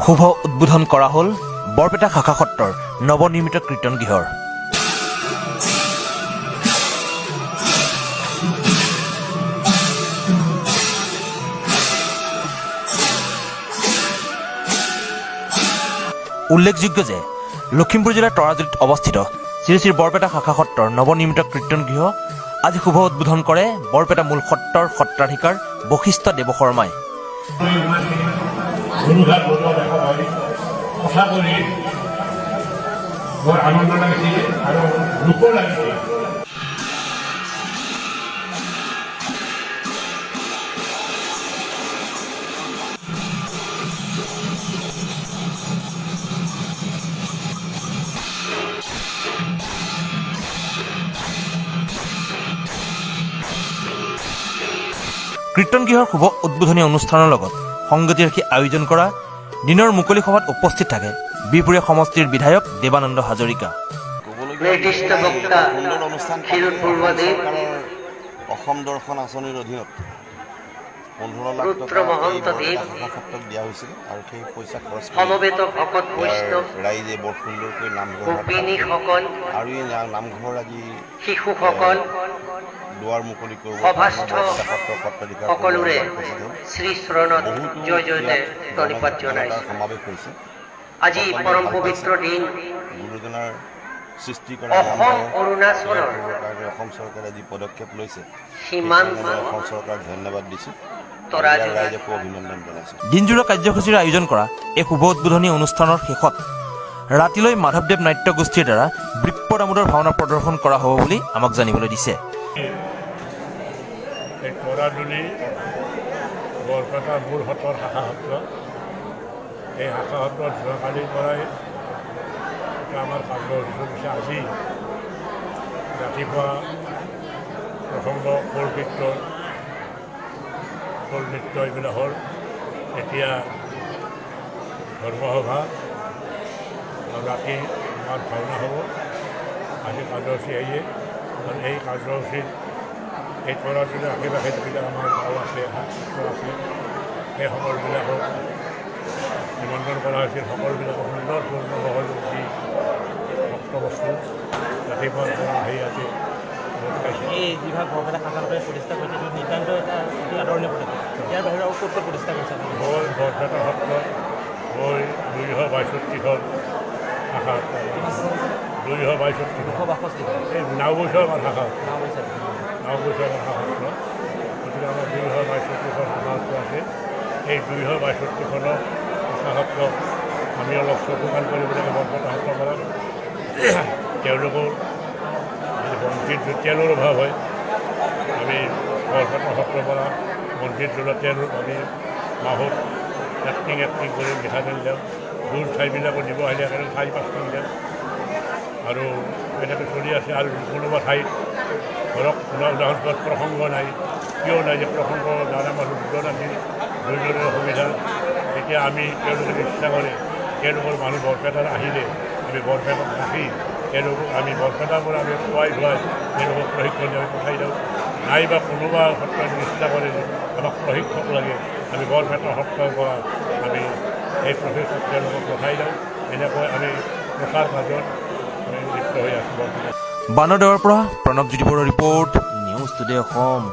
শুভ উদ্বোধন কৰা হ'ল বৰপেটা শাখা সত্ৰৰ নৱনিৰ্মিত কীৰ্তন গৃহৰ। উল্লেখযোগ্য যে লখিমপুৰ জিলাৰ তৰাজুলীত অৱস্থিত শ্ৰী শ্ৰী বৰপেটা শাখা সত্ৰৰ নৱনিৰ্মিত কীৰ্তন গৃহ আজি শুভ উদ্বোধন কৰে বৰপেটা মূল সত্ৰৰ সত্ৰাধিকাৰ বশিষ্ঠ দেৱ শৰ্মাই। কীৰ্তন গৃহৰ শুভ উদ্বোধনী অনুষ্ঠানৰ লগত সংগতি ৰাখি আয়োজন কৰা দিনৰ মুকলি সভাত উপস্থিত থাকে বিহপুৰীয়া সমষ্টিৰ বিধায়ক দেৱানন্দ হাজৰিকা। অসম দৰ্শন আঁচনিৰ অধীনত 15 লাখ টকা ক্ষেত্ৰত দিয়া হৈছিল আৰু সেই পইচা খৰচ ৰাইজে বৰ সুন্দৰকৈ নামঘৰ আৰু এই নামঘৰ আজি শিশুসকল দুৱাৰ মুকলি কৰিব সমাৱেশ হৈছে। আজি পৰম পবিত্ৰ দিন গুৰুজনাৰ সৃষ্টি কৰা অসম চৰকাৰে যি পদক্ষেপ লৈছে অসম চৰকাৰক ধন্যবাদ দিছোঁ, ৰাইজকো অভিনন্দন জনাইছোঁ। দিনজোৰা কাৰ্যসূচীৰ আয়োজন কৰা এই শুভ উদ্বোধনী অনুষ্ঠানৰ শেষত ৰাতিলৈ মাধৱদেৱ নাট্য গোষ্ঠীৰ দ্বাৰা বৃক্ষ দামোদৰ ভাওনা প্ৰদৰ্শন কৰা হ'ব বুলি আমাক জানিবলৈ দিছে। তৰাজুলী বৰপেটাৰ মূল সত্ৰৰ শাখা সত্ৰ, এই শাখা সত্ৰত যোৱাকালিৰ পৰাই আমাৰ কাৰ্যসূচী চলিছে। আজি ৰাতিপুৱা প্ৰসংগ খোল কীৰ্তন খোল নৃত্য এইবিলাকৰ এতিয়া ধৰ্মসভা আৰু ৰাতি আমাৰ ভাওনা হ'ব। আজি কাৰ্যসূচী আহিয়ে আৰু এই কাৰ্যসূচীত এই তৰাজুলীৰ আশে পাশে যিবিলাক আমাৰ গাঁও আছে সত্ৰ আছে সেই সকলোবিলাকক নিমন্ত্ৰণ কৰা হৈছিল। সকলোবিলাকক সুন্দৰপূৰ্ণ সহযোগ দি ভক্তবস্তু ৰাতিপুৱাৰ পৰা আহি আজি এই যিভাগ বৰপেটা শাখা সত্ৰই প্ৰতিষ্ঠা কৰিছে এইটো নিতান্ত এটা অতি আদৰণীয় পদক্ষেপ। ইয়াৰ বাহিৰে আৰু ক'ত প্ৰতিষ্ঠা কৰিছে? মোৰ বৰপেটা সত্ৰ মই 262খন শাখা সত্ৰ, 262 এই নাওবৈচৰ আমাৰ শাখা সত্ৰ, নাওবৈচৰ শাখা সত্ৰ। গতিকে আমাৰ 262খন শাখা সত্ৰ আছে। এই 262খনৰ শাখা সত্ৰক আমি অলপ চকু কাণ কৰিব লাগে। বৰপেটা সত্ৰৰ পৰা তেওঁলোকৰ মন্দিৰ তেলৰ অভাৱ হয়, আমি বৰপেটা সত্ৰৰ পৰা মন্দিৰ তোলা তেল আমি মাহত এক্টিং কৰি মিঠাতেল দিওঁ। দূৰ ঠাইবিলাকো দিব আহিলে কাৰণে 4-5 টন দিওঁ আৰু এনেকৈ চলি আছে। আৰু কোনোবা ঠাইত ধৰক উদাহৰণত প্ৰসংগ নাই, কিয় নাই যে প্ৰসংগ দ্বাৰা মানুহ দুজন আমি দুইজনৰ অসুবিধা। তেতিয়া আমি তেওঁলোকে ইচ্ছা কৰে তেওঁলোকৰ মানুহ বৰপেটাত আহিলে আমি বৰপেটাত ৰাখি তেওঁলোকক আমি বৰপেটাৰ পৰা আমি খুৱাই ধুৱাই তেওঁলোকক প্ৰশিক্ষণ আমি পঠাই দিওঁ। নাইবা কোনোবা সত্ৰত ইচ্ছা কৰে যে আমাক প্ৰশিক্ষক লাগে, আমি বৰপেটা সত্ৰৰ পৰা আমি এই প্ৰশিক্ষক তেওঁলোকক পঠাই দিওঁ। এনেকৈ আমি প্ৰচাৰ কাৰ্যত আমি লিপ্ত হৈ আছোঁ বৰপেটা। বানৰদেৱৰ পৰা প্ৰণৱ জ্যোতি বৰুৱাৰ ৰিপৰ্ট, নিউজ টুডে অসম।